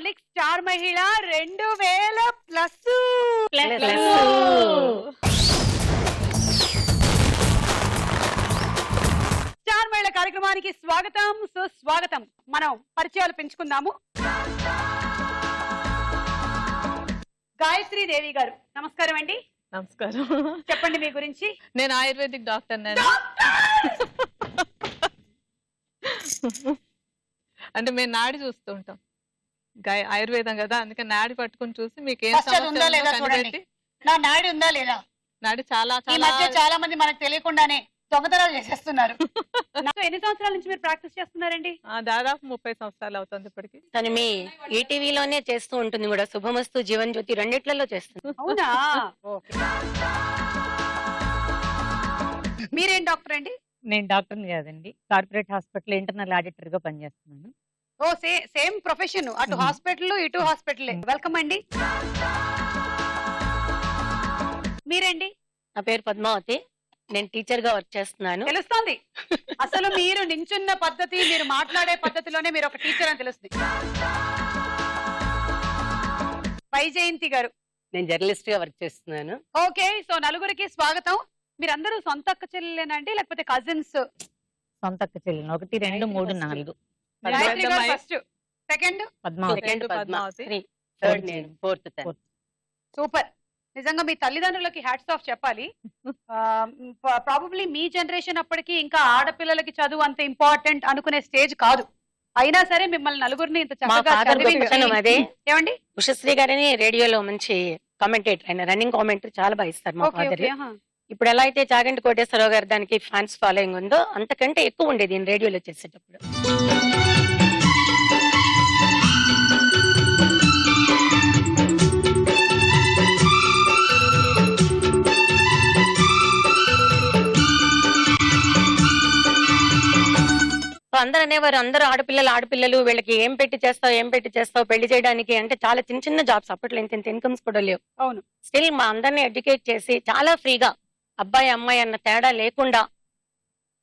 సాలిక్ star మహిళ 2000 plus. Star మహిళ కార్యక్రమానికి స్వాగతం, సుస్వాగతం. మనం పరిచయాలు పెంచుకుందాము. గాయత్రి దేవి గారు, నమస్కారం అండి. నమస్కారం. చెప్పండి మీ గురించి. నేను ఆయుర్వేదిక్ డాక్టర్. అంటే మేము నాడి చూస్తూ ఉంటాం, ఆయుర్వేదం కదా, అందుకని నాడి పట్టుకుని చూసి మీకు ఏం నాడి ఉందా లేదా. నాడి చాలా చాలా మంది మనకు తెలియకుండానే దొంగతనాలు చేసేస్తున్నారు. ఎన్ని సంవత్సరాల నుంచి మీరు ప్రాక్టీస్ చేస్తున్నారండి? దాదాపు 30 సంవత్సరాలు అవుతుంది ఇప్పటికి. తను మీ ఈటీవీలోనే చేస్తూ ఉంటుంది కూడా, శుభమస్తు, జీవన్ జ్యోతి రెండిట్లలో చేస్తుంది. అవునా? మీరేం డాక్టర్ అండి? నేను డాక్టర్ని కాదండి, కార్పొరేట్ హాస్పిటల్ ఇంటర్నల్ ఆడిటర్ గా పనిచేస్తున్నాను. ఓ సేమ్ ప్రొఫెషన్, అటు హాస్పిటల్ ఇటు హాస్పిటల్. వెల్కమ్ అండి. మీరేంటి? నా పేరు పద్మావతి, నేను టీచర్ గా వర్క్ చేస్తున్నాను. తెలుస్తుంది అసలు మీరు నించున్న పద్ధతి, మీరు మాట్లాడే పద్ధతిలోనే మీరు ఒక టీచర్ అని తెలుస్తుంది. వైజయంతి గారు. నేను జర్నలిస్ట్ గా వర్క్ చేస్తున్నాను. ఓకే, సో నలుగురికి స్వాగతం. మీరందరూ సొంత అక్క చెల్లెలేనండి లేకపోతే కజిన్స్? సొంత అక్క చెల్లెలు 1, 2, 3, 4. ఫస్ట్, సెకండ్ పద్మావతి, థర్డ్ నేను, ఫోర్త్. సూపర్. నిజంగా మీ తల్లిదండ్రులకి హ్యాట్స్ ఆఫ్ చెప్పాలి. ప్రాబబ్లీ మీ జనరేషన్ అప్పటికి ఇంకా ఆడపిల్లలకి చదువు అంత ఇంపార్టెంట్ అనుకునే స్టేజ్ కాదు. అయినా సరే మిమ్మల్ని నలుగురిని ఇంత చక్కగా అదే ఏమండి. ఉషశ్రీ గారిని రేడియోలో మంచి కామెంటేటర్, ఆయన రన్నింగ్ కామెంటరీ చాలా బాగా ఇస్తారు మా ఫాదర్. ఇప్పుడు ఎలా అయితే చాగంటి కోటేశ్వరరావు గారు దానికి ఫ్యాన్స్ ఫాలోయింగ్ ఉందో, అంతకంటే ఎక్కువ ఉండేది రేడియోలో చేసేటప్పుడు. అందరు అనేవారు, అందరూ ఆడపిల్లలు, వీళ్ళకి ఏం పెట్టి చేస్తావు పెళ్లి చేయడానికి అంటే. చాలా చిన్న చిన్న జాబ్స్, అప్పట్లో ఇంత ఇన్కమ్స్ కూడా లేవు. అవును. స్టిల్ మా అందరినీ ఎడ్యుకేట్ చేసి చాలా ఫ్రీగా, అబ్బాయి అమ్మాయి అన్న తేడా లేకుండా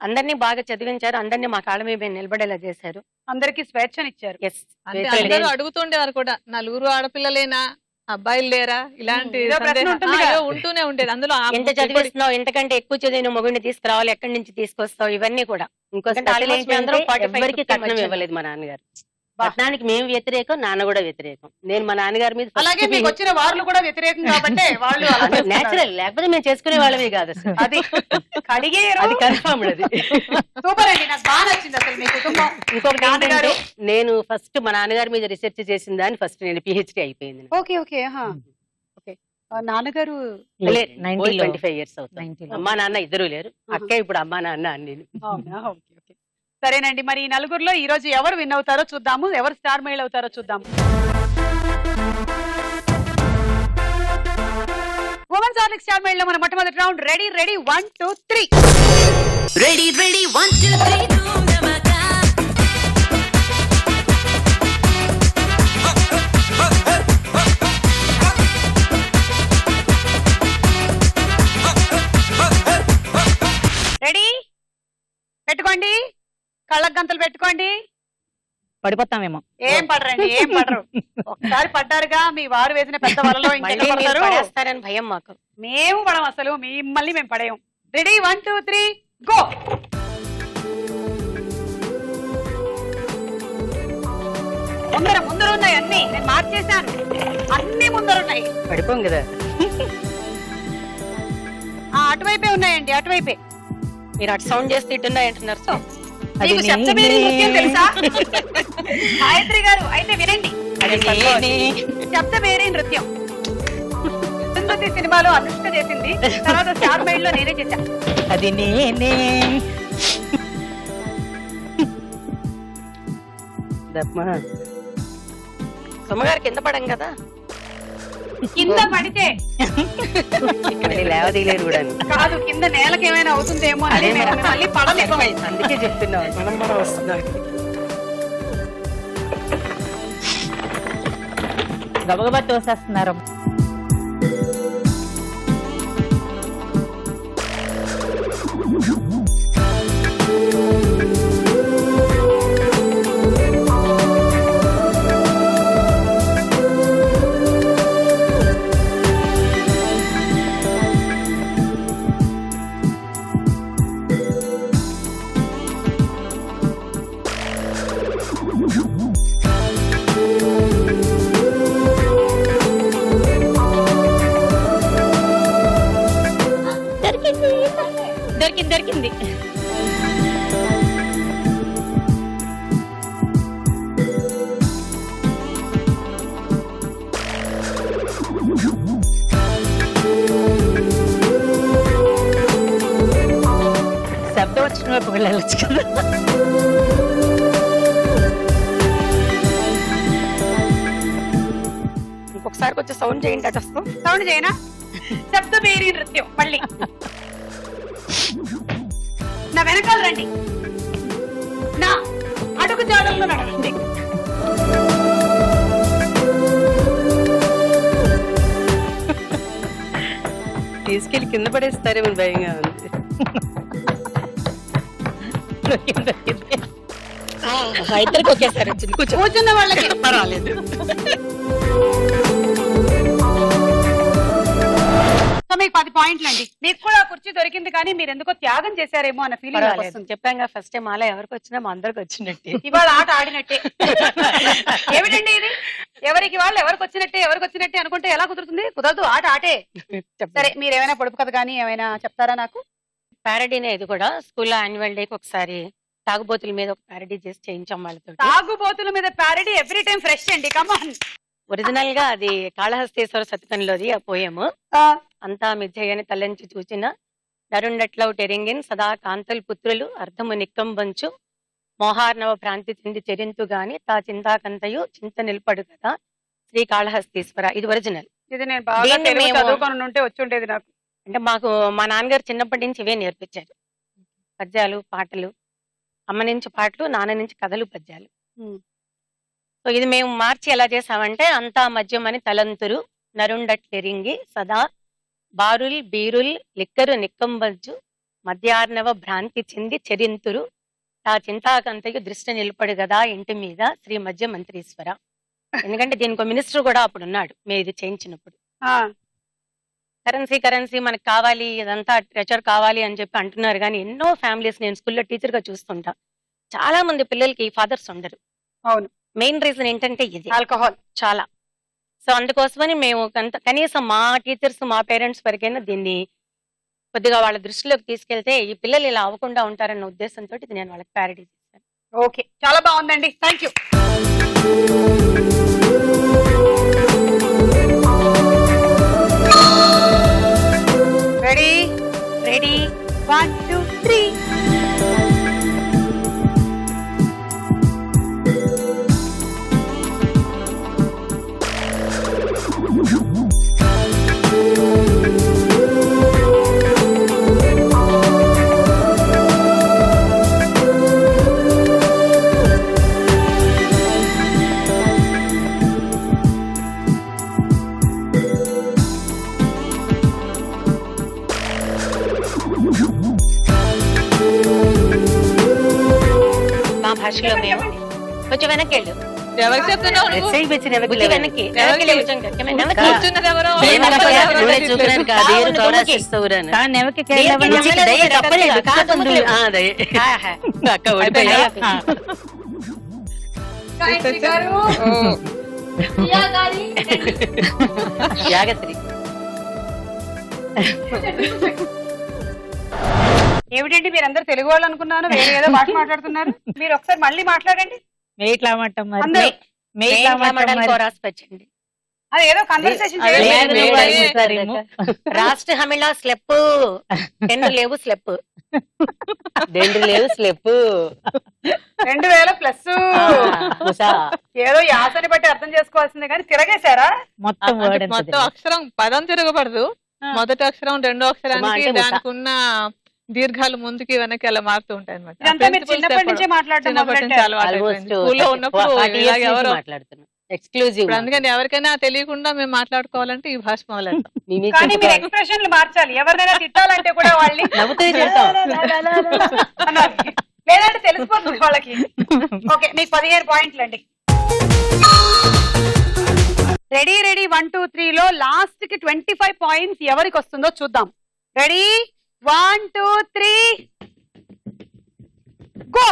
అందరినీ బాగా చదివించారు. అందరినీ మా కాళ్ళ మీద నిలబడేలా చేశారు. అందరికి స్వేచ్ఛనిచ్చారు. అందరూ అడుగుతుండేవారు కూడా, నలుగురు ఆడపిల్లలేనా, అబ్బాయిలు లేరా, ఇలాంటి ఉంటూనే ఉండేది. అందులో ఎంత చదివిస్తున్నావు, ఎంతకంటే ఎక్కువ చదివిన మొగుడిని తీసుకురావాలి, ఎక్కడి నుంచి తీసుకొస్తావు, ఇవన్నీ కూడా. ఎవరికి కట్నం ఇవ్వలేదు మా నాన్నగారు. పట్టణానికి మేము వ్యతిరేకం, నాన్న కూడా వ్యతిరేకం. నేను మా నాన్నగారి మీద అలాగే మీకు వచ్చిన వాళ్ళు కూడా వ్యతిరేకం కాబట్టి వాళ్ళు నేచురల్, లేకపోతే మేము చేసుకునే వాళ్ళమే కాదు. అది అది కన్ఫర్మ్. అది సూపర్ అండి, నాకు బాగా నచ్చింది అసలు మీ కుటుంబం. ఇంకొకటి, నేను ఫస్ట్ మా నాన్నగారి మీద రీసెర్చ్ చేసిన దాన్ని ఫస్ట్ నేను PhD అయిపోయింది. Okay okay. నాన్నగారు 25 years అవుతుంది. అమ్మా నాన్న ఇద్దరు లేరు. అక్క ఇప్పుడు అమ్మా నాన్న అని నేను. సరేనండి, మరి ఈ నలుగురులో ఈ రోజు ఎవరు విన్ అవుతారో చూద్దాము, ఎవరు స్టార్ మహిళ అవుతారో చూద్దాము. ఉమెన్స్ హార్లిక్స్ స్టార్ మహిళలో మన మొట్టమొదటి రౌండ్. రెడీ 1 2 3. రెడీ 1 2 3. రెడీ, పెట్టుకోండి, కళ్ళకు గంతలు పెట్టుకోండి. పడిపోతామేమో. ఏం పడరండి, ఏం పడరు. ఒకసారి పడ్డారుగా, మీ వారు వేసిన పెద్ద వలలో పడేస్తారని భయం మాకు. మేము పడం, అసలు మిమ్మల్ని మేము పడేయం. Ready 1 2 3 go. ముందర ఉన్నాయి అన్ని, నేను మార్చేశాను, అన్ని ముందరున్నాయి. పడిపోం కదా. అటువైపే ఉన్నాయండి, అటువైపే. మీరు అటు సౌండ్ చేస్తే ఇటున్నాయంటున్నారు. మీకు శబ్దబేరి నృత్యం తెలుసా గాయత్రి గారు? అయితే వినండి, శబ్దబేరి నృత్యం సినిమాలో అనుష్క చేసింది, తర్వాత స్టార్ మైండ్ లో నేనే చేశా. అది నేనే. సుమగారు కింద పడం కదా, కింద పడితే లేవదీయలేరు కూడా కాదు, కింద నేలకి ఏమైనా అవుతుందేమో అని మళ్ళీ పడలేదు. అందుకే చెప్తున్నాం, మనం కూడా వస్తున్నాం. గబగబా తోసేస్తున్నారు. దొరికింది శబ్దం వచ్చిన వైపు వెళ్ళవచ్చు కదా. ఇంకొకసారి కొంచెం సౌండ్ చేయండి అటు వస్తాం. సౌండ్ చేయనా? శబ్ద బేరీ నృత్యం మళ్ళీ. నా వెనకాల రండి, నా అడుగు జాడల్లో నడవండి. తీసుకెళ్లి కింద పడేస్తారేమో భయంగా ఉంది. ఇద్దరికి ఒకేసారి వచ్చింది. కూర్చున్న వాళ్ళకి పర్వాలేదు. సో మీకు 10 పాయింట్లు అండి. మీకు కూడా కుర్చీ దొరికింది, కానీ మీరు ఎందుకో త్యాగం చేశారేమో అన్న ఫీలింగ్ వస్తుంది. చెప్పాం ఫస్ట్ టైం అలా ఎవరికి వచ్చినా మా అందరికి వచ్చినట్టే. ఇవాళ ఆట ఆడినట్టే. ఏమిటండి ఇది? ఎవరికి వాళ్ళు ఎవరికి వచ్చినట్టే అనుకుంటే ఎలా కుదురుతుంది? కుదరదు, ఆట ఆటే. సరే, మీరు ఏమైనా పొడుపు కథ కానీ ఏమైనా చెప్తారా నాకు? ప్యారడీనే ఇది కూడా. స్కూల్లో యాన్యువల్ డేకి ఒకసారి తాగుబోతుల మీద ఒక ప్యారడీ చేసి చేయించాం వాళ్ళతో. తాగుబోతుల మీద ప్యారడీ ఎవ్రీ టైం ఫ్రెష్ అండి. కమాన్. ఒరిజినల్ గా అది కాళహస్తీశ్వర శతకంలోది ఆ పోయము. అంతా మిథ్యయని తలంచి చూచిన నరుండట్లవు టెరింగిన్ సదా కాంతలు పుత్రులు అర్ధము నిక్కంబంచు మోహార్నవ ప్రాంతి చెంది చెరింతు గాని తా చింతాకంతయు చింత నిలపడు కదా శ్రీ కాళహస్తీశ్వర. ఇది ఒరిజినల్. ఇది నేను బాగా చదువుకొని ఉంటే వచ్చి ఉండేది నాకు. అంటే మాకు మా నాన్నగారు చిన్నప్పటి నుంచి ఇవే నేర్పించారు. పద్యాలు, పాటలు, అమ్మ నుంచి పాటలు, నాన్న నుంచి కథలు, పద్యాలు. సో ఇది మేము మార్చి ఎలా చేసామంటే అంతా మద్యమని తలంతురు నరుండట్లెరింగి సదా బారుల్ బీరుల్ లిక్కరు నిక్కంబజ్జు మధ్యార్ణవ భ్రాంతి చెంది చెరింతురు ఆ చింతాకంతయు దృష్టి నిలపడు కదా ఇంటి మీద శ్రీ మధ్య మంత్రీశ్వర. ఎందుకంటే దీనికి మినిస్టర్ కూడా అప్పుడు ఉన్నాడు మేము ఇది చేయించినప్పుడు. కరెన్సీ మనకు కావాలి, ఇదంతా ట్రెజర్ కావాలి అని చెప్పి అంటున్నారు. కానీ ఎన్నో ఫ్యామిలీస్ నేను స్కూల్లో టీచర్ గా చూస్తుంటా, చాలా మంది పిల్లలకి ఫాదర్స్ ఉండరు. అవును, మెయిన్ రీజన్ ఏంటంటే ఇది ఆల్కహాల్ చాలా. సో అందుకోసమని మేము కనీసం మా టీచర్స్ మా పేరెంట్స్ వరకైనా దీన్ని కొద్దిగా వాళ్ళ దృష్టిలోకి తీసుకెళ్తే ఈ పిల్లలు ఇలా అవ్వకుండా ఉంటారన్న ఉద్దేశంతో ఇది నేను వాళ్ళకి ప్యారడీ చేశాను. ఓకే, చాలా బాగుందండి. Thank you. రెడీ? 1 2 3. మా భాషలో మేము కొంచెం వెనక్కి వెళ్ళు. ఎవరికి చెప్తున్నావు నువ్వు? బుద్ధి వెనక్కి కూర్చున్నది ఎవరో అక్క ఓడిపోయా. జాగ్రత్త. ఏమిటండి మీరందరూ తెలుగు వాళ్ళు అనుకున్నాను, వేరే ఏదో భాష మాట్లాడుతున్నారు. మీరు ఒకసారి మళ్ళీ మాట్లాడండి. రాసిపెట్టండి. అది ఏదో కన్వర్సేషన్ రాష్ట్ర హమిళ స్లెప్ 10 లేవు స్లెప్ 2 లేవు స్లెప్ 2000 ప్లస్ ఏదో యాసని బట్టి అర్థం చేసుకోవాల్సిందే కానీ తిరగేశారా? మొత్తం అక్షరం పదం తిరగబడదు. మొదటి అక్షరం రెండో అక్షరానికి దానికి ఉన్న దీర్ఘాలు ముందుకి వెనక్కి అలా మారుతూ ఉంటాయి అన్నమాట. చిన్నప్పటి నుంచే ఎక్స్క్లూజివ్. అందుకని ఎవరికైనా తెలియకుండా మేము మాట్లాడుకోవాలంటే ఈ భాష మొదలెడతాం. కానీ మీరు ఎక్స్ప్రెషన్లు మార్చాలి. ఎవరినైనా తిట్టాలంటే కూడా వాళ్ళని లేదంటే తెలిసిపోతుంది వాళ్ళకి. ఓకే, మీకు 15 పాయింట్లు అండి. రెడీ 1 2 3 లో లాస్ట్ కి 25 పాయింట్స్ ఎవరికి వస్తుందో చూద్దాం. Ready 1 2 3 go.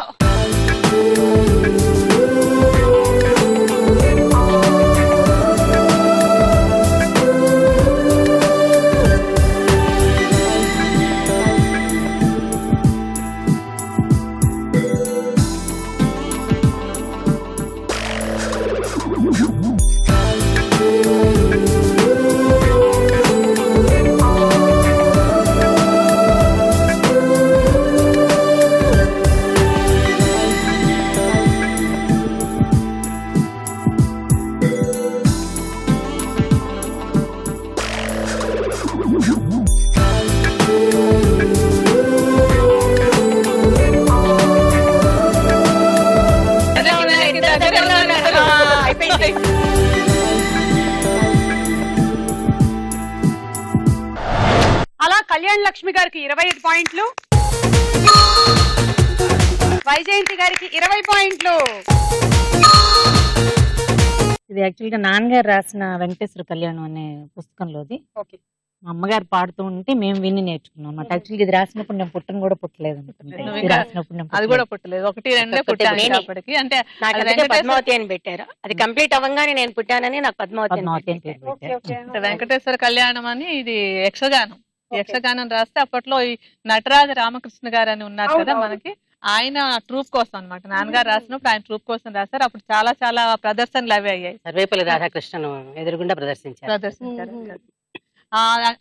కళ్యాణ్ లక్ష్మి గారికి 25 పాయింట్లు, వైజయంతి గారికి 20 పాయింట్లు. ఇది యాక్చువల్ గా నాన్నగారు రాసిన వెంకటేశ్వర కళ్యాణం అనే పుస్తకంలోది. ఓకే. మా అమ్మగారు పాడుతూ ఉంటే మేము విని నేర్చుకున్నాం. నాకు యాక్చువల్గా ఇది రాసినప్పుడు నేను పుట్టను కూడా పుట్టలేదు నువ్వు ఇంకా అది కూడా పుట్టలేదు. 1, 2 పుట్టాను అప్పటికి. అంటే నాకు అందుకే పద్మావతి అని పెట్టారు. అది కంప్లీట్ అవ్వగానే నేను పుట్టానని నాకు పద్మావతి అని పద్మావతి అని పెట్టారు. పేరు పెట్టారు. అంటే వెంకటేశ్వర కళ్యాణం అని ఇది యక్షగానం. యక్షగానం రాస్తే అప్పట్లో ఈ నటరాజ రామకృష్ణ గారు అని ఉన్నారు కదా మనకి, ఆయన ట్రూప్ కోసం అన్నమాట. నాన్నగారు రాసినప్పుడు ఆయన ట్రూప్ కోసం రాశారు. అప్పుడు చాలా చాలా ప్రదర్శనలు అవి అయ్యాయి. సర్వేపల్లి రాధాకృష్ణను ఎదురుగుండా ప్రదర్శించారు.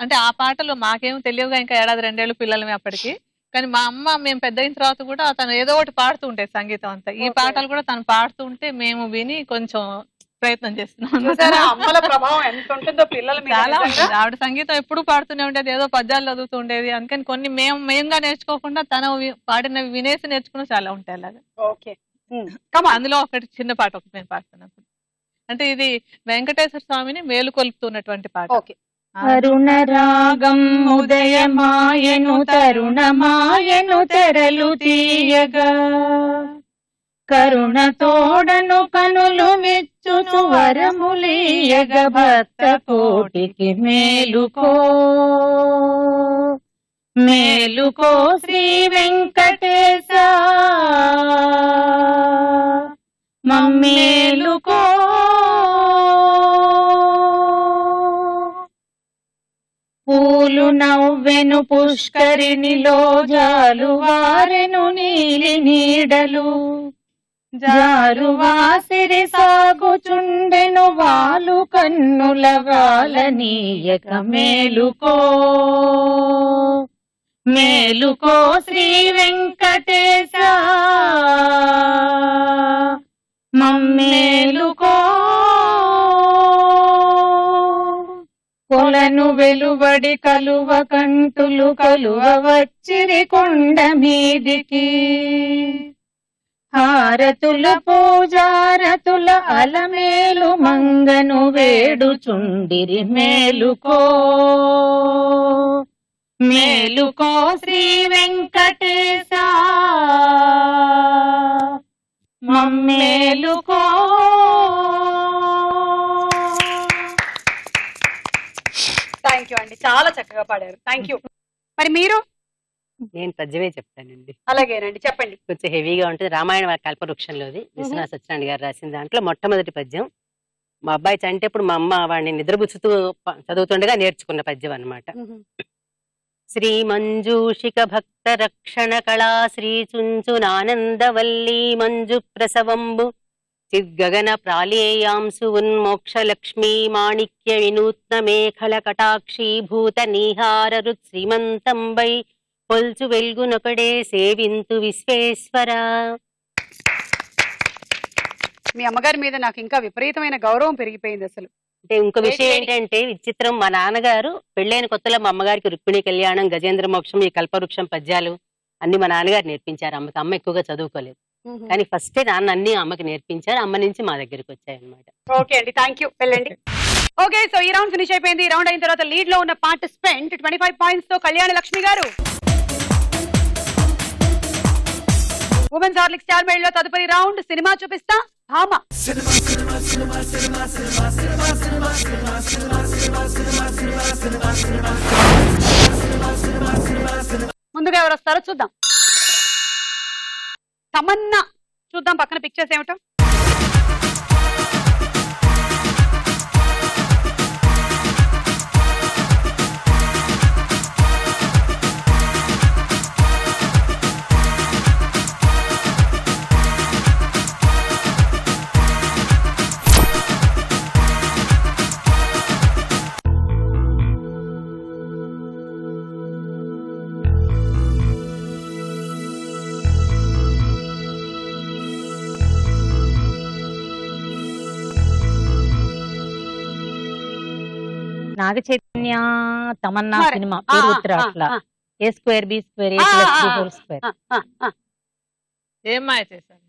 అంటే ఆ పాటలు మాకేం తెలియదుగా, ఇంకా 1-2 ఏళ్ళు పిల్లలమే అప్పటికి. కానీ మా అమ్మ మేము పెద్ద అయిన తర్వాత కూడా తను ఏదో ఒకటి పాడుతూ ఉంటాయి సంగీతం అంతా. ఈ పాటలు కూడా తను పాడుతూ ఉంటే మేము విని కొంచెం ప్రయత్నం చేస్తున్నాం. అమ్మల ప్రభావం ఎంత ఉంటుందో పిల్లల మీద. చాలా ఉంటుంది. ఆవిడ సంగీతం ఎప్పుడు పాడుతూనే ఉండేది, ఏదో పద్యాలు చదువుతూ ఉండేది. అందుకని కొన్ని మేముగా నేర్చుకోకుండా తను పాడినవి వినేసి నేర్చుకుని చాలా ఉంటాయి అలాగా. ఓకే. అందులో ఒకటి చిన్న పాట ఒకటి నేను పాడుతున్నాను. అంటే ఇది వెంకటేశ్వర స్వామిని మేలుకొల్పుతున్నటువంటి పాట. ఓకే. అరుణ రాగం ఉదయమాయను తరుణమాయను తెరలు తీయగా కరుణ తోడను కనులు మెచ్చును వరములీయగ భక్త కోటికి మేలుకో మేలుకో శ్రీ వెంకటేశ మమ్మేలుకో. పూలు నవ్వెను పుష్కరిణిలో జాలువారెను నీలి నీడలు జారువాసిరి సాగుచుండెను వాలు కన్నుల వాలనీయక మేలుకో మేలుకో శ్రీ వెంకటేశ మమ్మేలుకో. కొలను వెలువడి కలువ కంటులు కలువ వచ్చిరి కొండ మీదికి హారతుల పూజారతుల అలమేలు మంగను వేడుచుండిరి మేలుకో మేలుకో శ్రీ వెంకటేశ మమ్మేలుకో. థ్యాంక్ యూ అండి, చాలా చక్కగా పాడారు. Thank you. మరి మీరు? నేను పద్యమే చెప్తానండి. అలాగేనండి, చెప్పండి. కొంచెం హెవీగా ఉంటుంది. రామాయణ కల్పవృక్షంలోది విశ్వనాథ సత్యనారాయణ గారు రాసిన దాంట్లో మొట్టమొదటి పద్యం. మా అబ్బాయి చంటేప్పుడు మా అమ్మ వాడిని నిద్రపుచ్చుతూ చదువుతుండగా నేర్చుకున్న పద్యం అన్నమాట. శ్రీ మంజూషిక భక్త రక్షణ కళా శ్రీ చుంచునానందవల్లీ మంజు ప్రసవంబు చిద్గగన ప్రాళేయాంసు ఉన్మోక్ష లక్ష్మీ మాణిక్య వినూత్న మేఖల కటాక్షీభూత నీహారరు శ్రీమంతంబై పొల్చు వెల్గునొకడే సేవింతు విశ్వేశ్వర. మీ అమ్మగారి మీద నాకు ఇంకా విపరీతమైన గౌరవం పెరిగిపోయింది అసలు. అంటే ఇంకో విషయం ఏంటంటే విచిత్రం, మా నాన్నగారు పెళ్ళైన కొత్తలో మా అమ్మగారికి రుక్మిణి కళ్యాణం, గజేంద్ర మోక్షం, ఈ కల్పవృక్షం పద్యాలు అన్ని మా నాన్నగారు నేర్పించారు. అమ్మకి అమ్మ ఎక్కువగా చదువుకోలేదు, కానీ ఫస్టే నాన్న అన్ని అమ్మకి నేర్పించారు. అమ్మ నుంచి మా దగ్గరికి వచ్చాయి అనమాట. ఓకే అండి, థ్యాంక్ యూ. వెళ్ళండి. ఓకే, సో ఈ రౌండ్ ఫినిష్ అయిపోయింది. ఈ రౌండ్ అయిన తర్వాత లీడ్ లో ఉన్న పార్టిసిపెంట్ 25 పాయింట్స్ తో కళ్యాణ లక్ష్మి గారు. ఉమెన్స్ హార్లిక్స్ స్టార్ బెల్ట్ లో తదుపరి రౌండ్ సినిమా చూపిస్తా భామ. ముందుగా ఎవరు వస్తారో చూద్దాం. తమన్నా. చూద్దాం పక్కన పిక్చర్స్ ఏమిటో. నాగ చైతన్య తమన్నా సినిమా పేరు ఉత్తర అట్లా A² B² A+B² ఏం మాయ చేశాను?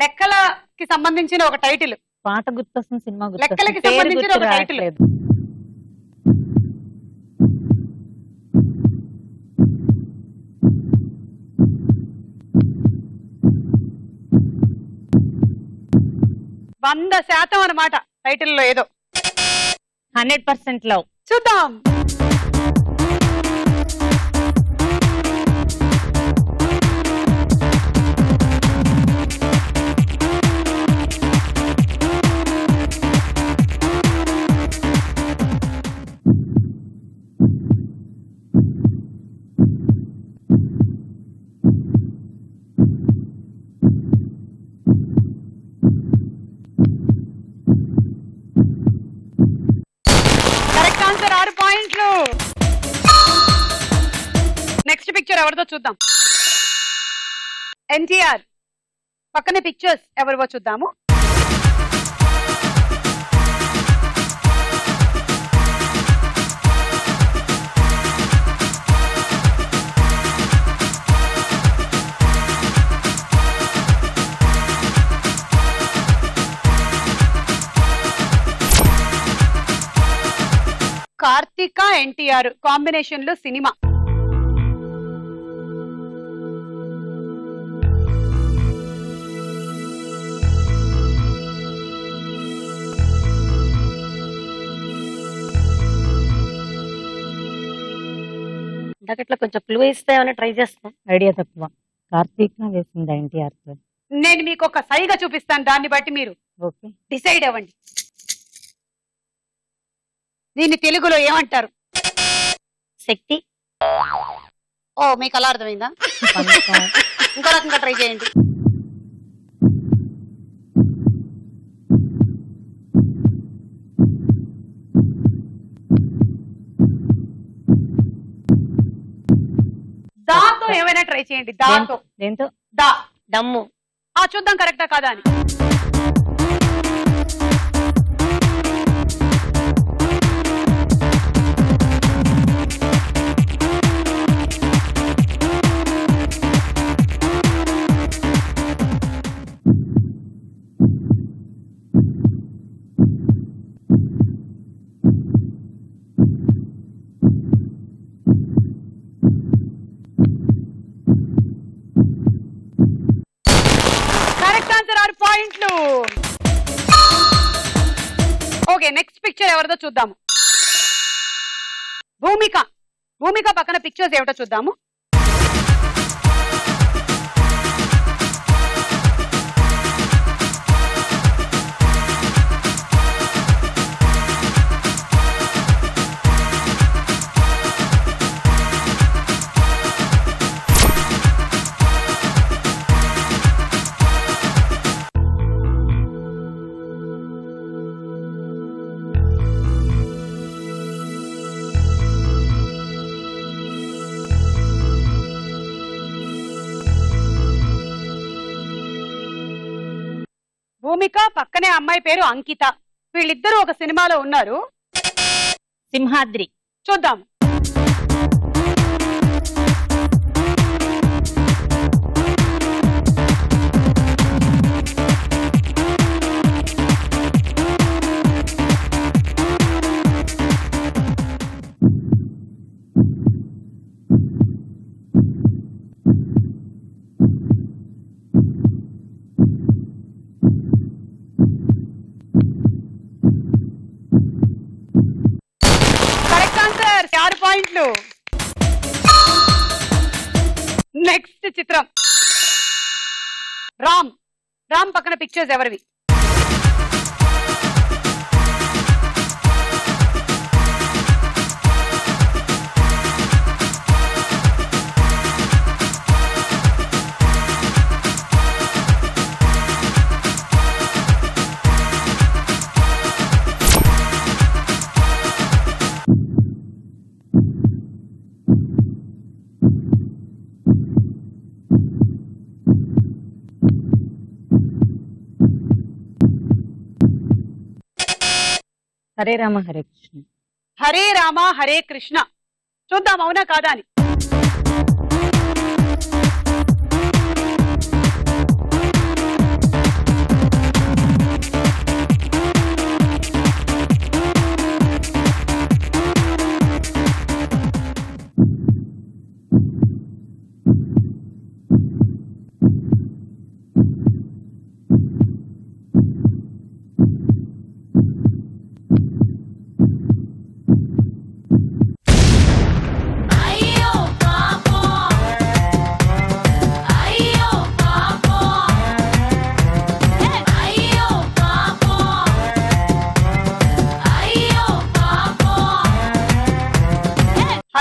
లెక్కలకి సంబంధించిన ఒక టైటిల్ పాట గుర్తొస్తుంది, సినిమా లెక్కలకి గుర్తొస్తుంది, పేరు సంబంధించిన గుర్తు ఒక టైటిల్. రావట్లేదు. వంద శాతం అన్నమాట టైటిల్లో ఏదో. 100% లవ్. చూద్దాం. కరెక్ట్ ఆన్సర్, 6 పాయింట్లు. నెక్స్ట్ పిక్చర్ ఎవరిదో చూద్దాం. ఎన్టీఆర్ పక్కనే పిక్చర్స్ ఎవరివో చూద్దాము. కార్తిక ఎన్టీఆర్ కాంబినేషన్ లో సినిమా. ఇందాకట్లా కొంచెం క్లూ ఇస్తే ఏమైనా ట్రై చేస్తాం. ఐడియా తక్కువ. కార్తీక్ వేసింది ఎన్టీఆర్. నేను మీకు ఒక సైగా చూపిస్తాను, దాన్ని బట్టి మీరు ఓకే, డిసైడ్ అవ్వండి. దీన్ని తెలుగులో ఏమంటారు? శక్తి. ఓ, మీకు అలా అర్థమైందా? ఇంకో రకంగా ట్రై చేయండి. దాతో ఏమైనా ట్రై చేయండి. దాతో. దేంతో? దా. దమ్ము. చూద్దాం కరెక్టా కాదా అని. ఓకే, నెక్స్ట్ పిక్చర్ ఎవరిదో చూద్దాము. భూమిక. భూమిక పక్కన పిక్చర్స్ ఏమిటో చూద్దాము. భూమిక పక్కనే అమ్మాయి పేరు అంకిత. వీళ్ళిద్దరూ ఒక సినిమాలో ఉన్నారు. సింహాద్రి. చూద్దాం. నెక్స్ట్ చిత్రం రామ్. రామ్ పక్కన పిక్చర్స్ ఎవరివి? హరే రామ హరే కృష్ణ. హరే రామ హరే కృష్ణ. చూద్దాం అవునా కాదా అని.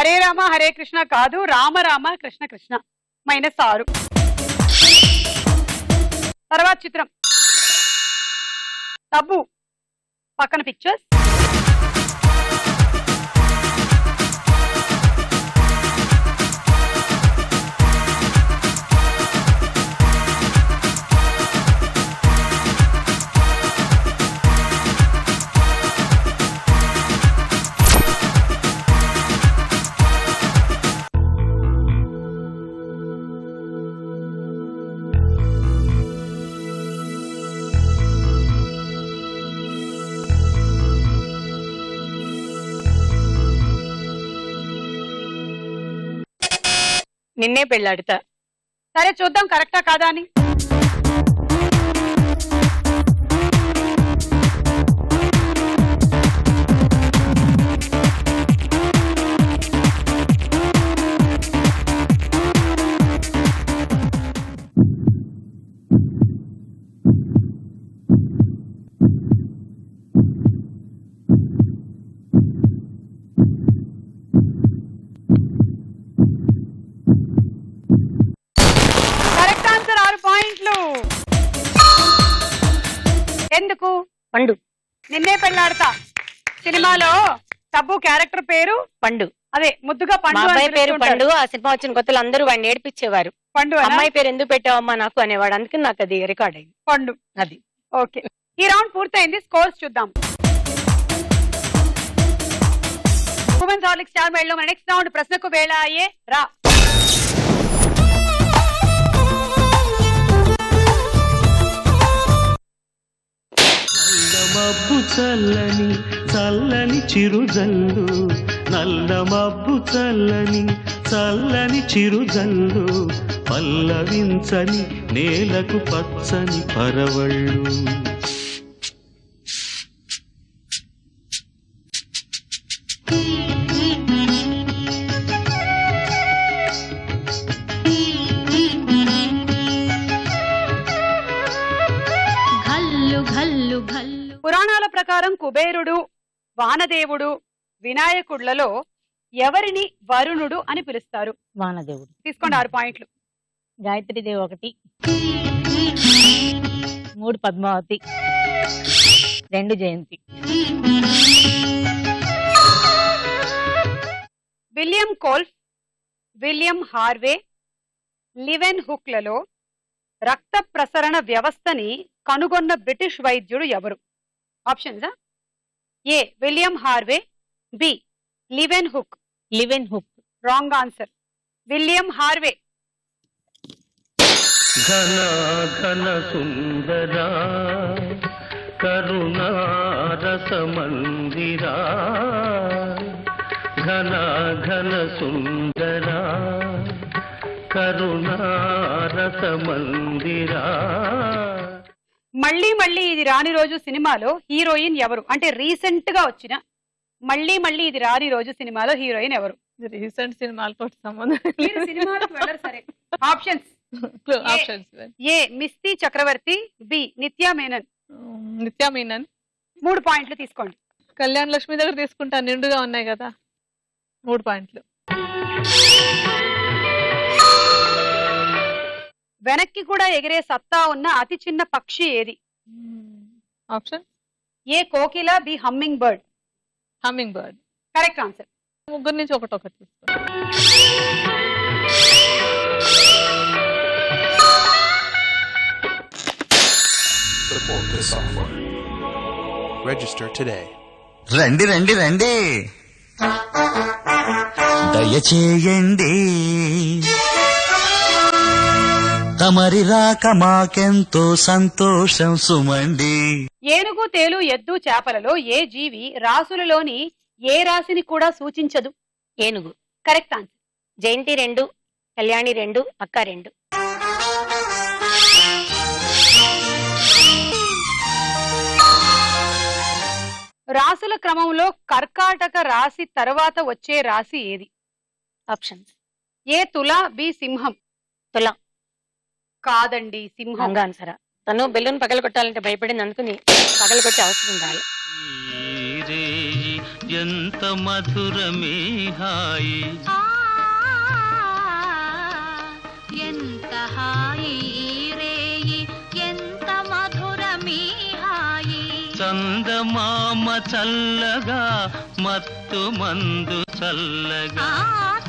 హరే రామ హరే కృష్ణ కాదు, రామ రామ కృష్ణ కృష్ణ. -6. తర్వాత చిత్రం తబ్బు. పక్కన పిక్చర్స్. నిన్నే పెళ్ళాడుతా. సరే చూద్దాం కరెక్టా కాదా అని. ఎందుకు? పండు. నిన్నే పెళ్ళాడతా సినిమాలో తబ్బు క్యారెక్టర్ పేరు పండు. అదే ముద్దుగా పండు. మా అబ్బాయి పేరు పండు. ఆ సినిమా వచ్చిన కొత్తలు అందరూ వాడిని ఏడిపించేవారు. పండు. అమ్మాయి పేరు ఎందుకు పెట్టావమ్మా నాకు అనేవాడు. అందుకని నాకు అది రికార్డ్ అయింది. పండు. అది ఓకే. ఈ రౌండ్ పూర్తయింది. స్కోర్స్ చూద్దాం. ఉమెన్స్ హార్లిక్స్ స్టార్ మేళలో మన నెక్స్ట్ రౌండ్ ప్రశ్నకు వేళ అయ్యే రా. మబ్బు చల్లని చల్లని చిరుజల్లు, నల్ల మబ్బు చల్లని చల్లని చిరుజల్లు, పల్లవించని నేలకు పచ్చని పరవళ్ళు. పురాణాల ప్రకారం కుబేరుడు, వానదేవుడు, వినాయకుడ్లలో ఎవరిని వరుణుడు అని పిలుస్తారు? వానదేవుడు. తీసుకోండి 6 పాయింట్లు. Gayatridevi 1, 3 Padmavati, 2 Jayanti. William Kolff, William Harvey, లివెన్ హుక్లలో రక్త ప్రసరణ వ్యవస్థని కనుగొన్న బ్రిటిష్ వైద్యుడు ఎవరు? Options: A William Harvey, B Leeuwenhoek. Leeuwenhoek. Wrong answer. William Harvey. ఘన ఘన సుందరా కరుణారస మందిరా, ఘన ఘన సుందరా కరుణారస మందిరా. మళ్ళీ మళ్ళీ ఇది రాని రోజు సినిమాలో హీరోయిన్ ఎవరు? అంటే రీసెంట్ గా వచ్చిన మళ్ళీ మళ్ళీ ఇది రాని రోజు సినిమాలో హీరోయిన్ ఎవరు? రీసెంట్ సినిమాలతో సంబంధం. సరే ఆప్షన్స్: ఏ మిస్తి చక్రవర్తి, బి నిత్యా మేనన్. నిత్యా మీనన్. 3 పాయింట్లు తీసుకోండి. కళ్యాణ్ లక్ష్మి దగ్గర తీసుకుంటా, నిండుగా ఉన్నాయి కదా. 3 పాయింట్లు. వెనక్కి కూడా ఎగిరే సత్తా ఉన్న అతి చిన్న పక్షి ఏది? ఆప్షన్: ఏ కోకిల, B hummingbird. Hummingbird. Correct answer. 3 నుంచి ఒకటి తీసుకోండి. Support this software. Register today. రండి రండి రండి, దయచేయండి, తమరి రాక మాకెంతో సంతోషం సుమండి. ఏనుగు, తేలు, ఎద్దు, చేపలలో ఏ జీవి రాసులలోని ఏ రాశిని కూడా సూచించదు? ఏనుగు. Correct answer. జయంతి 2, కళ్యాణి 2, అక్క 2. రాసుల క్రమంలో కర్కాటక రాశి తర్వాత వచ్చే రాశి ఏది? ఆప్షన్స్: ఏ తుల, బి సింహం. తుల. కాదండి, సింహం. ఆన్సరా. తను బెలూన్ పగల కొట్టాలంటే భయపడింది, అందుకుని పగల కొట్టే అవసరం రాలి. ఎంత మధురమే హాయి ఎంత హాయి రేయి ఎంత మధురమీ హాయి చందమామ చల్లగా మత్తు మందు చల్లగా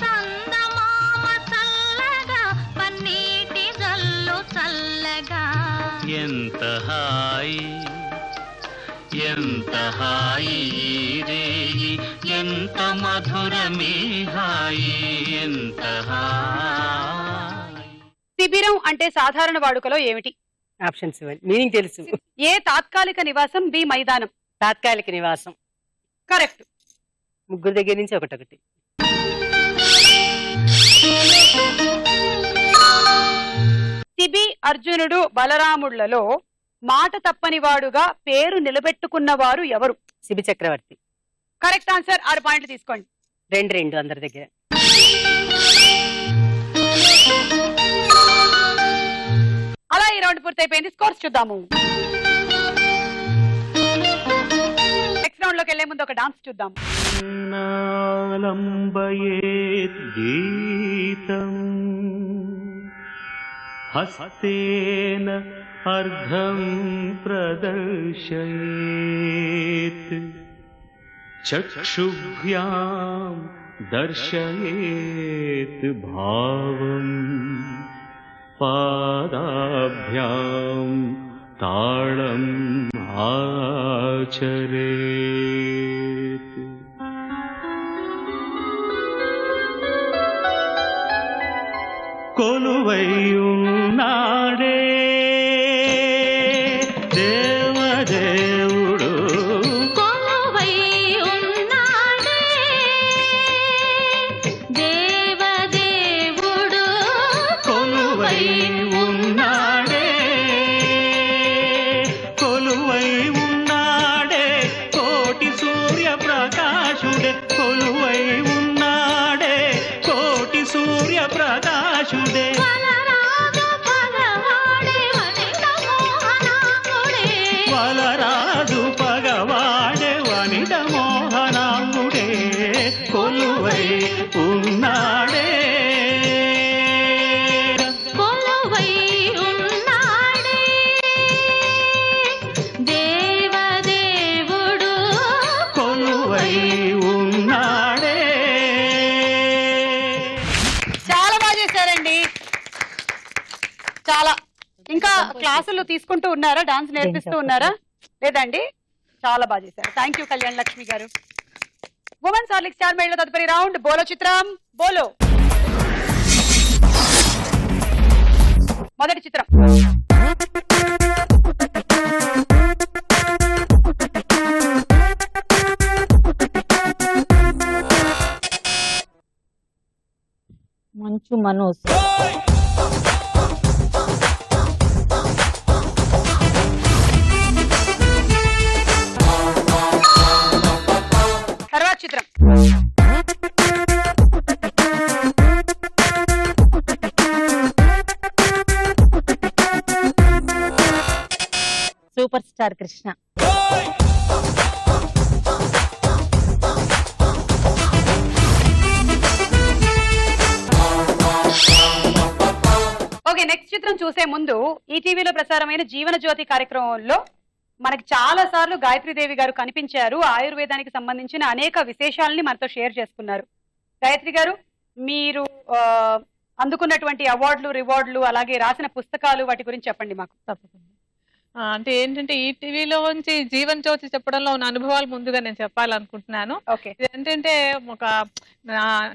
చందమామ చల్లగా పన్నీటి జల్లు చల్లగా ఎంత హాయి ఎంత హాయి రేయి ఎంత మధురమే హాయి ఎంత హాయి. శిబిరం అంటే సాధారణ వాడుకలో ఏమిటి? ఆప్షన్స్ ఇవ్వండి, మీనింగ్ తెలుసు. ఏ తాత్కాలిక నివాసం, బి మైదానం. తాత్కాలిక నివాసం కరెక్ట్. ముగ్గురు దగ్గర నుంచి ఒకటొకటి. శిబి, అర్జునుడు, బలరాముళ్లలో మాట తప్పనివాడుగా పేరు నిలబెట్టుకున్నవారు ఎవరు? శిబి చక్రవర్తి. Correct answer. 6 పాయింట్లు తీసుకోండి. 2-2 అందరి దగ్గర. అలా ఈ రౌండ్ పూర్తయిపోయింది. స్కోర్స్ చూద్దాము. నెక్స్ట్ రౌండ్ లోకి వెళ్లే ముందు ఒక డాన్స్ చూద్దాం. గీతం హస్తేన అర్ధం ప్రదర్శయేత్ చక్షుభ్యాం దర్శయేత్ భావం పాదాభ్యాం తాళం ఆచరేత్. కొలువైయున్నాడే దేవదేవుడు కొలువైయున్నాడే దేవదేవుడు కొలువైయున్నాడే కొలువై ఉన్నాడే కోటి సూర్య ప్రకాశుడే కొలువై ఉన్నాడే కోటి సూర్య ప్రకాశుడే వలరాజు పగవాడే వనిత మోహనాంగుడే కొలువై ఉన్నాడే కొలువై ఉన్నాడే దేవదేవుడు కొలువై ఉన్నాడే. చాలా బాగా చేశారండి. చాలా. ఇంకా క్లాసులు తీసుకుంటూ ఉన్నారా? డాన్స్ నేర్పిస్తూ ఉన్నారా? లేదండి. చాలా బాగా చేశారు. థ్యాంక్ యూ కళ్యాణ్ లక్ష్మి గారు. ఉమెన్స్ హార్లిక్స్ స్టార్ మేళ తదుపరి రౌండ్ బోలో చిత్రం. బోలో. మొదటి చిత్రం. మంచు మనోజ్. తర్వాత చిత్రం. Super star Krishna. Okay, next చిత్రం చూసే ముందు ఈటీవీలో ప్రసారమైన జీవన జ్యోతి కార్యక్రమంలో మనకి చాలా సార్లు గాయత్రీదేవి గారు కనిపించారు. ఆయుర్వేదానికి సంబంధించిన అనేక విశేషాలని మనతో షేర్ చేసుకున్నారు. గాయత్రి గారు, మీరు అందుకున్నటువంటి అవార్డులు, రివార్డులు, అలాగే రాసిన పుస్తకాలు, వాటి గురించి చెప్పండి మాకు. తప్పకుండా. అంటే ఏంటంటే ఈ టీవీలో నుంచి జీవన్ జ్యోతి చెప్పడంలో ఉన్న అనుభవాలు ముందుగా నేను చెప్పాలనుకుంటున్నాను. ఏంటంటే ఒక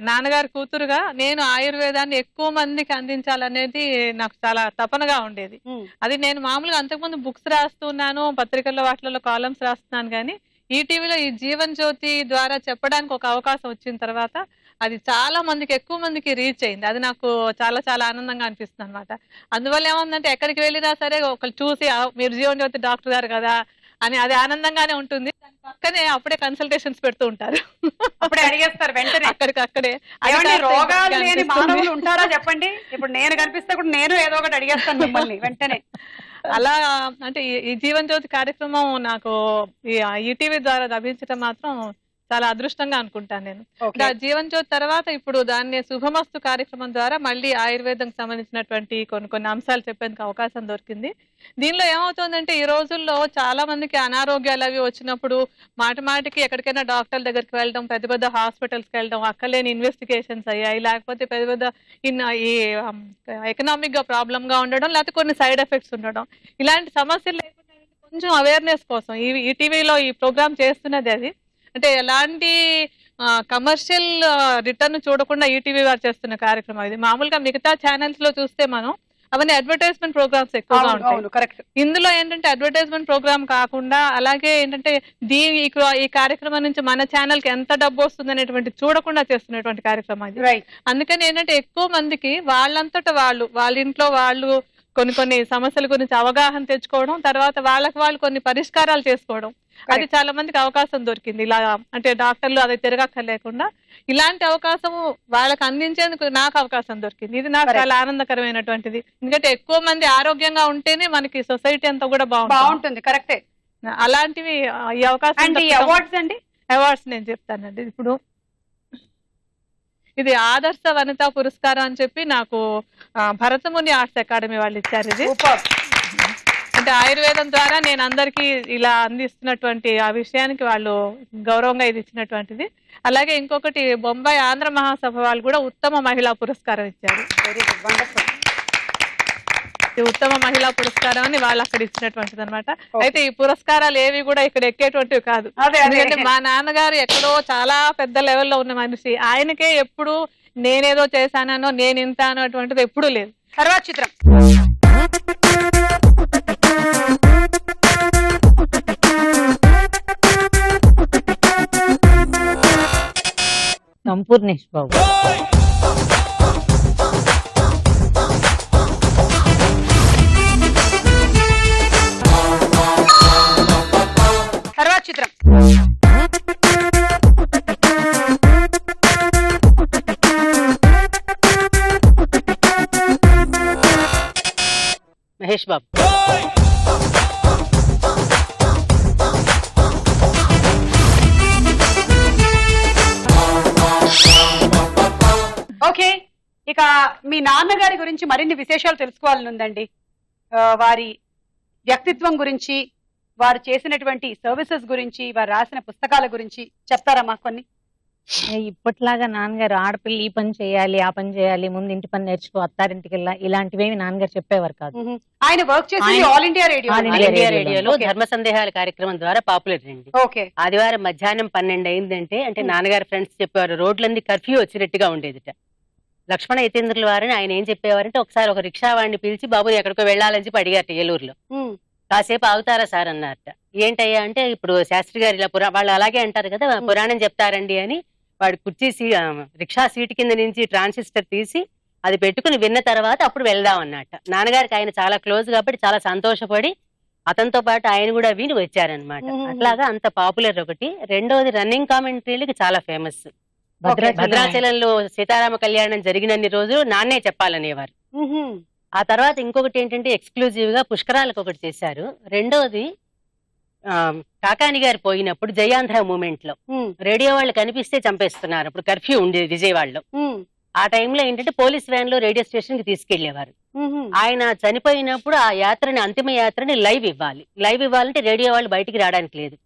నాన్నగారి కూతురుగా నేను ఆయుర్వేదాన్ని ఎక్కువ మందికి అందించాలనేది నాకు చాలా తపనగా ఉండేది. అది నేను మామూలుగా అంతకుముందు బుక్స్ రాస్తున్నాను, పత్రికల్లో వాటిలలో కాలమ్స్ రాస్తున్నాను, కానీ ఈ టీవీలో ఈ జీవన్ జ్యోతి ద్వారా చెప్పడానికి ఒక అవకాశం వచ్చిన తర్వాత అది చాలా మందికి, ఎక్కువ మందికి రీచ్ అయింది. అది నాకు చాలా చాలా ఆనందంగా అనిపిస్తుంది అనమాట. అందువల్ల ఏముందంటే ఎక్కడికి వెళ్ళినా సరే ఒకళ్ళు చూసి మీరు జీవన్ జ్యోతి డాక్టర్ గారు కదా అని అది ఆనందంగానే ఉంటుంది. పక్కనే అప్పుడే కన్సల్టేషన్స్ పెడుతూ ఉంటారు, అప్పుడే అడిగేస్తారు వెంటనే. అక్కడికక్కడే రోగాలు లేని మానవులు ఉంటారా చెప్పండి? ఇప్పుడు నేను కనిపిస్తే కూడా నేను ఏదో ఒకటి అడిగేస్తాను మిమ్మల్ని వెంటనే. అలా అంటే ఈ జీవన్ జ్యోతి కార్యక్రమం నాకు ఈటీవీ ద్వారా లభించడం మాత్రం చాలా అదృష్టంగా అనుకుంటాను నేను. జీవన్ జ్యోతి తర్వాత ఇప్పుడు దాన్ని శుభమస్తు కార్యక్రమం ద్వారా మళ్ళీ ఆయుర్వేదం సంబంధించినటువంటి కొన్ని అంశాలు చెప్పేందుకు అవకాశం దొరికింది. దీనిలో ఏమవుతుందంటే ఈ రోజుల్లో చాలా మందికి అనారోగ్యాలు అవి వచ్చినప్పుడు మాటికి ఎక్కడికైనా డాక్టర్ దగ్గరికి వెళ్ళడం, పెద్ద పెద్ద హాస్పిటల్స్కి వెళ్ళడం, అక్కలేని ఇన్వెస్టిగేషన్స్ అయ్యాయి, లేకపోతే పెద్ద ఈ ఎకనామిక్ గా ప్రాబ్లమ్ గా ఉండడం, లేకపోతే కొన్ని సైడ్ ఎఫెక్ట్స్ ఉండడం, ఇలాంటి సమస్యలు లేకుండా కొంచెం అవేర్నెస్ కోసం ఈ టీవీలో ఈ ప్రోగ్రామ్ చేస్తున్నది. అది అంటే ఎలాంటి కమర్షియల్ రిటర్న్ చూడకుండా ఈటీవీ వారు చేస్తున్న కార్యక్రమం ఇది. మామూలుగా మిగతా ఛానల్స్ లో చూస్తే మనం అవన్నీ అడ్వర్టైజ్మెంట్ ప్రోగ్రామ్స్ ఎక్కువగా ఉంటాయి. ఇందులో ఏంటంటే అడ్వర్టైజ్మెంట్ ప్రోగ్రామ్ కాకుండా అలాగే ఏంటంటే ఈ కార్యక్రమం నుంచి మన ఛానల్ కి ఎంత డబ్బు వస్తుంది అనేటువంటి చూడకుండా చేస్తున్నటువంటి కార్యక్రమం ఇది. అందుకని ఏంటంటే ఎక్కువ మందికి వాళ్ళంతటా వాళ్ళ ఇంట్లో వాళ్ళు కొన్ని సమస్యల గురించి అవగాహన తెచ్చుకోవడం, తర్వాత వాళ్ళకి వాళ్ళు కొన్ని పరిష్కారాలు చేసుకోవడం, అది చాలా మందికి అవకాశం దొరికింది. ఇలా అంటే డాక్టర్లు అది తిరగక్కర్లేకుండా ఇలాంటి అవకాశం వాళ్ళకి అందించేందుకు నాకు అవకాశం దొరికింది. ఇది నాకు చాలా ఆనందకరమైనటువంటిది. ఎందుకంటే ఎక్కువ మంది ఆరోగ్యంగా ఉంటేనే మనకి సొసైటీ అంతా కూడా బాగుంటుంది. కరెక్టే. అలాంటివి ఈ అవకాశం అవార్డ్స్ నేను చెప్తానండి. ఇప్పుడు ఇది ఆదర్శ వనితా పురస్కారం అని చెప్పి నాకు భరతముని ఆర్ట్స్ అకాడమీ వాళ్ళు ఇచ్చారు. ఇది అంటే ఆయుర్వేదం ద్వారా నేను అందరికీ ఇలా అందిస్తున్నటువంటి ఆ విషయానికి వాళ్ళు గౌరవంగా ఇది ఇచ్చినటువంటిది. అలాగే ఇంకొకటి బొంబాయి ఆంధ్ర మహాసభ వాళ్ళు కూడా ఉత్తమ మహిళా పురస్కారం ఇచ్చారు. ఈ ఉత్తమ మహిళా పురస్కారం అని వాళ్ళు అక్కడ ఇచ్చినటువంటిది అనమాట. అయితే ఈ పురస్కారాలు ఏవి కూడా ఇక్కడ ఎక్కేటువంటివి కాదు. ఎందుకంటే మా నాన్నగారు ఎక్కడో చాలా పెద్ద లెవెల్లో ఉన్న మనిషి, ఆయనకే ఎప్పుడు నేనేదో చేశానో నేను ఇంత అన్నటువంటిది ఎప్పుడూ లేదు. తర్వాత చిత్రం సంపూర్ణేష్ బాబు. తర్వాత చిత్రం మహేష్ బాబు. ఓకే, ఇక మీ నాన్నగారి గురించి మరిన్ని విశేషాలు తెలుసుకోవాలని ఉందండి. వారి వ్యక్తిత్వం గురించి, వారు చేసినటువంటి సర్వీసెస్ గురించి, వారు రాసిన పుస్తకాల గురించి చెప్తారా మాకు కొన్ని? ఇప్పట్లాగా నాన్నగారు ఆడపిల్ల ఈ పని చేయాలి, ఆ పని చేయాలి, ముందు ఇంటి పని నేర్చుకో, అత్తారింటికి వెళ్ళా, ఇలాంటివేమి నాన్నగారు చెప్పేవారు కాదు. ఆయన వర్క్ చేసి ఆల్ ఇండియా రేడియోలో ధర్మ సందేహాల కార్యక్రమం ద్వారా పాపులర్ అండి. ఆదివారం మధ్యాహ్నం 12 అయిందంటే అంటే నాన్నగారు ఫ్రెండ్స్ చెప్పేవారు రోడ్లన్నీ కర్ఫ్యూ వచ్చినట్టుగా ఉండేదిట. లక్ష్మణ యతీంద్రుల వారిని ఆయన ఏం చెప్పేవారంటే ఒకసారి ఒక రిక్షా వాడిని పిలిచి బాబు ఎక్కడికో వెళ్ళాలని చెప్పి అడిగారట ఏలూరులో. కాసేపు ఆగుతారా సార్ అన్నారట. ఏంటయ్యా అంటే ఇప్పుడు శాస్త్రి గారు ఇలా వాళ్ళు అలాగే అంటారు కదా పురాణం చెప్తారండి అని వాడు కుర్చీ రిక్షా సీటు కింద నుంచి ట్రాన్సిస్టర్ తీసి అది పెట్టుకుని విన్న తర్వాత అప్పుడు వెళ్దాం అన్నట్ట. నాన్నగారికి ఆయన చాలా క్లోజ్ కాబట్టి చాలా సంతోషపడి అతనితో పాటు ఆయన కూడా విని వచ్చారనమాట. అట్లాగా అంత పాపులర్ ఒకటి. రెండోది రన్నింగ్ కామెంటరీలకి చాలా ఫేమస్. భద్రాచలంలో సీతారామ కళ్యాణం జరిగినన్ని రోజులు నాన్నే చెప్పాలనేవారు. ఆ తర్వాత ఇంకొకటి ఏంటంటే ఎక్స్క్లూజివ్ గా పుష్కరాలకు ఒకటి చేశారు. రెండోది కాకాని గారు పోయినప్పుడు జయాంధ్ర మూమెంట్ లో రేడియో వాళ్ళు కనిపిస్తే చంపేస్తున్నారు. అప్పుడు కర్ఫ్యూ ఉండేది విజయవాడలో. ఆ టైంలో ఏంటంటే పోలీస్ వ్యాన్ లో రేడియో స్టేషన్ కి తీసుకెళ్లేవారు. ఆయన చనిపోయినప్పుడు ఆ యాత్రని అంతిమ యాత్రని లైవ్ ఇవ్వాలంటే రేడియో వాళ్ళు బయటికి రావడానికి లేదు.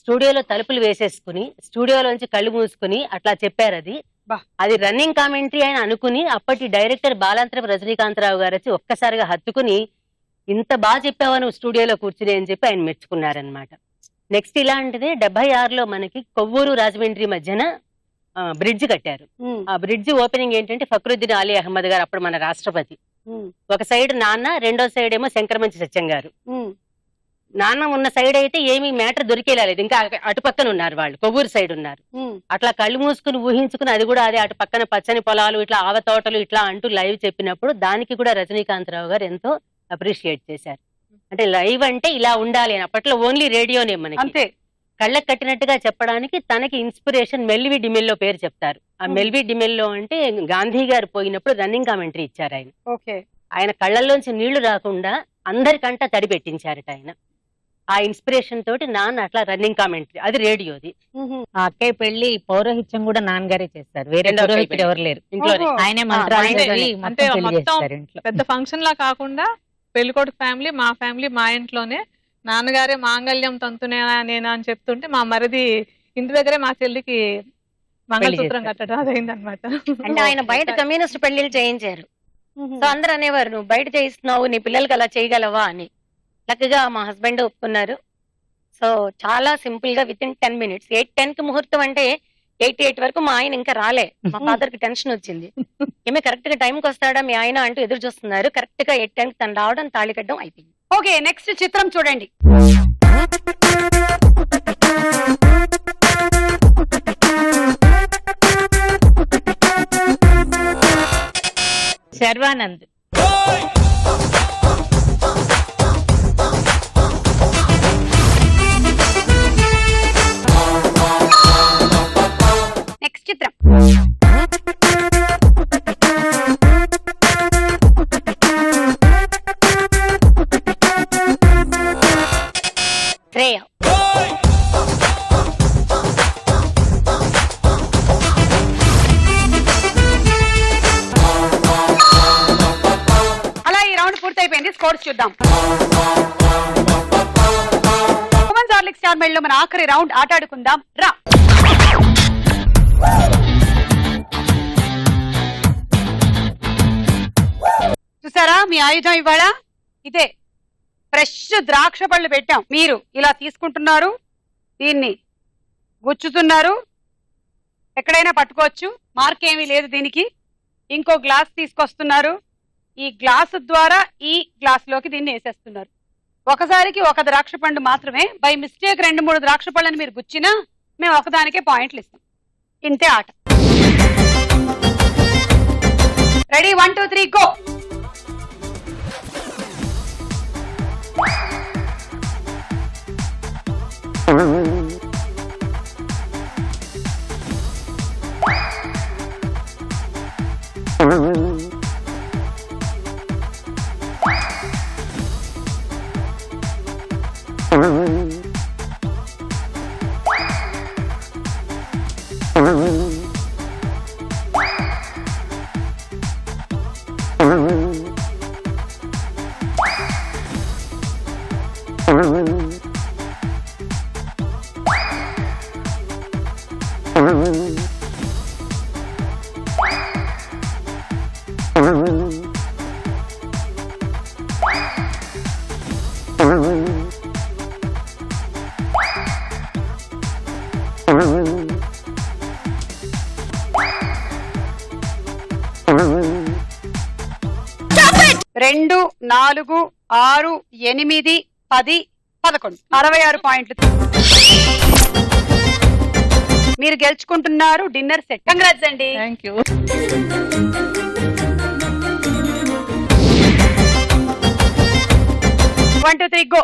స్టూడియోలో తలుపులు వేసేసుకుని స్టూడియోలోంచి కళ్ళు మూసుకుని అట్లా చెప్పారు. అది రన్నింగ్ కామెంటరీ ఆయన అనుకుని అప్పటి డైరెక్టర్ బాలాంతరపు రజనీకాంతరావు గారు వచ్చి ఒక్కసారిగా హత్తుకుని ఇంత బాగా చెప్పావా నువ్వు స్టూడియోలో కూర్చుని అని చెప్పి ఆయన మెచ్చుకున్నారనమాట. నెక్స్ట్ ఇలాంటిది 76లో మనకి కొవ్వూరు రాజమండ్రి మధ్యన బ్రిడ్జ్ కట్టారు. ఆ బ్రిడ్జ్ ఓపెనింగ్ ఏంటంటే ఫక్రుద్దీన్ అలీ అహ్మద్ గారు అప్పుడు మన రాష్ట్రపతి. ఒక సైడ్ నాన్న, రెండో సైడ్ ఏమో శంకరమంచి సత్యం గారు. నాన్న ఉన్న సైడ్ అయితే ఏమీ మ్యాటర్ దొరికేలేదు, ఇంకా అటుపక్కన ఉన్నారు వాళ్ళు, కొవ్వూరు సైడ్ ఉన్నారు. అట్లా కళ్ళు మూసుకుని ఊహించుకుని అది కూడా అదే అటు పక్కన పచ్చని పొలాలు ఇట్లా ఆవ తోటలు ఇట్లా అంటూ లైవ్ చెప్పినప్పుడు దానికి కూడా రజనీకాంతరావు గారు ఎంతో అప్రిషియేట్ చేశారు. అంటే లైవ్ అంటే ఇలా ఉండాలి అని. అప్పట్లో ఓన్లీ రేడియోనే మనకి కళ్ళకు కట్టినట్టుగా చెప్పడానికి తనకి ఇన్స్పిరేషన్ మెల్వి డిమెల్లో పేరు చెప్తారు. ఆ మెల్వి డిమెల్లో అంటే గాంధీ గారు పోయినప్పుడు రన్నింగ్ కామెంటరీ ఇచ్చారు ఆయన. ఆయన కళ్ళల్లోంచి నీళ్లు రాకుండా అందరికంట తడి పెట్టించారట ఆయన. ఆ ఇన్స్పిరేషన్ తోటి నాన్న అట్లా రన్నింగ్ కామెంటరీ, అది రేడియోది. ఆ అక్కయ్య పెళ్లి పౌరోహిత్యం కూడా నాన్నగారే చేస్తారు, వేరే రెండో పౌరోహితుడు ఎవరు లేరు, ఇంట్లోనే. ఆయనే మంత్రాలు అంటే చదివి అంటే మొత్తం పెళ్లి మొత్తం చేస్తారు ఇంట్లో. పెద్ద ఫంక్షన్ లా కాకుండా పెళ్లికొడుకు ఫ్యామిలీ, మా ఫ్యామిలీ, మా ఇంట్లోనే నాన్నగారే మాంగళ్యం తంతునేనా నేనా అని చెప్తుంటే మా మరిది ఇంటి దగ్గరే మా చెల్లికి మంగళసూత్రం కట్టడం అదైందనమాట. అంటే ఆయన బయట కమ్యూనిస్ట్ పెళ్లిళ్ళు చేయించారు. సో అందరు అనేవారు నువ్వు బయట చేయిస్తున్నావు, నీ పిల్లలకి అలా చేయగలవా అని. లక్కగా మా హస్బెండ్ ఒప్పుకున్నారు. సో చాలా సింపుల్ గా విత్ ఇన్ 10 minutes 8:10 కి ముహూర్తం అంటే 8:08 వరకు మా ఆయన ఇంకా రాలే. మా ఫాదర్ కి టెన్షన్ వచ్చింది, ఏమే కరెక్ట్ గా టైంకి వస్తాడా మీ ఆయన అంటూ ఎదురు చూస్తున్నారు. కరెక్ట్ గా 8:10 కి తను రావడం, తాళి కట్టడం అయిపోయింది. ఓకే, నెక్స్ట్ చిత్రం చూడండి. శర్వానంద్. నెక్స్ట్ చిత్రం. శ్రేయ. అలా ఈ రౌండ్ పూర్తయిపోయింది. స్కోర్స్ చూద్దాం. ఉమెన్స్ హార్లిక్స్ స్టార్ మైల్ లో మన ఆఖరి రౌండ్ ఆటాడుకుందాం రా. చూసారా మీ ఆయుధం ఇవాళ ఇదే. ఫ్రెష్ ద్రాక్ష పళ్ళు పెట్టాం, మీరు ఇలా తీసుకుంటున్నారు, దీన్ని గుచ్చుతున్నారు, ఎక్కడైనా పట్టుకోవచ్చు, మార్క్ ఏమీ లేదు దీనికి. ఇంకో గ్లాస్ తీసుకొస్తున్నారు, ఈ గ్లాసు ద్వారా ఈ గ్లాస్ లోకి దీన్ని వేసేస్తున్నారు. ఒకసారికి ఒక ద్రాక్ష పండు మాత్రమే, బై మిస్టేక్ 2-3 ద్రాక్ష పళ్ళని మీరు గుచ్చినా మేము ఒకదానికే పాయింట్లు ఇస్తాం. ఇంతే ఆట. Ready, 1 2 3 go. రెండు 4 6 8 10 11 66 పాయింట్లు మీరు గెలుచుకుంటున్నారు డిన్నర్ సెట్. కంగ్రాట్స్ అండి. Thank you. 1 2 3 గో.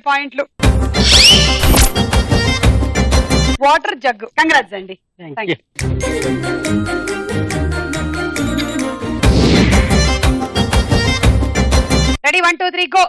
పాయింట్లు. Water jug. కంగ్రాట్స్ అండి. Ready 1 2 3 go.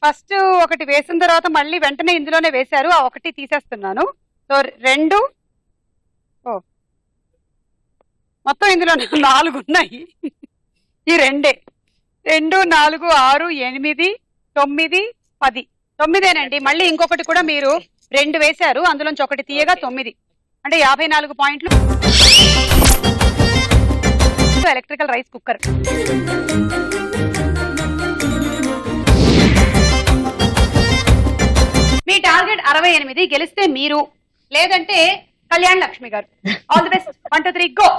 ఫస్ట్ ఒకటి వేసిన తర్వాత మళ్ళీ వెంటనే ఇందులోనే వేశారు, ఆ ఒకటి తీసేస్తున్నాను. సో 2 మొత్తం ఇందులోనే 4 ఉన్నాయి. ఈ 2 4 6 8 9 10 9ఏనండి. మళ్ళీ ఇంకొకటి కూడా మీరు 2 వేశారు, అందులోంచి ఒకటి తీయగా 9 అంటే 54 పాయింట్లు. Electrical rice cooker. మీ టార్గెట్ 68, గెలిస్తే మీరు, లేదంటే కళ్యాణ్ లక్ష్మి గారు. All the best. 1 2 3 గో.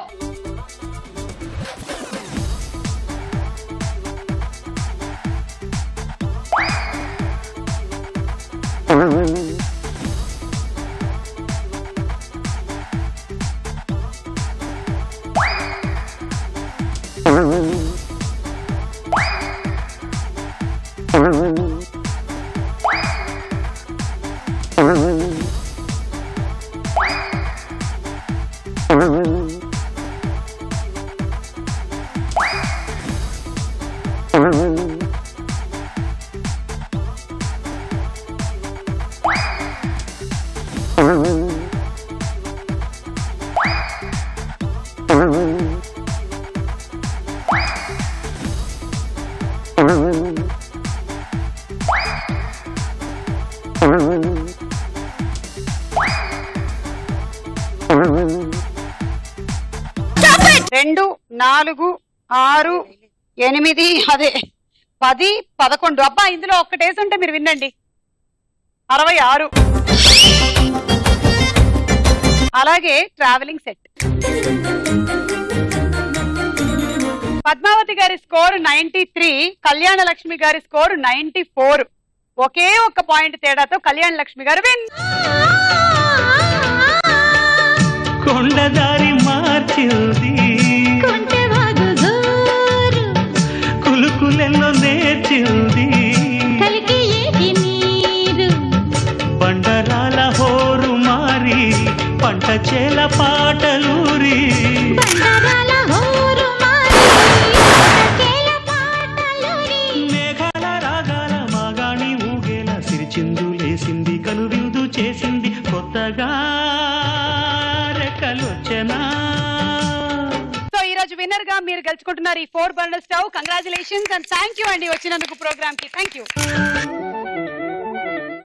రెండు 4 6 8 అదే 10 11. అబ్బా ఇందులో ఒక్కటేసి ఉంటే మీరు వినండి. 66. అలాగే ట్రావెలింగ్ సెట్. పద్మావతి గారి స్కోర్ 93, కళ్యాణ లక్ష్మి గారి స్కోర్ 94. ఒకే ఒక్క పాయింట్ తేడాతో కళ్యాణ లక్ష్మి గారు విన్. కొండదారి మార్చింది, కులుకులెల్లో నేర్చింది, బండరాల హోరు మారి పంట చేల పాటలూరి, మేఘాల రాగాల మాగాణి ఊగేలా సిరిచిందులేసింది, కనువిందు చేసింది, కొత్తగా రెక్కలొచ్చెనా. సో ఈ రోజు విన్నర్ గా మీరు గెలుచుకుంటున్నారు ఈ 4 burner stove. Congratulations and thank you అండి వచ్చినందుకు ప్రోగ్రామ్ కి. Thank you.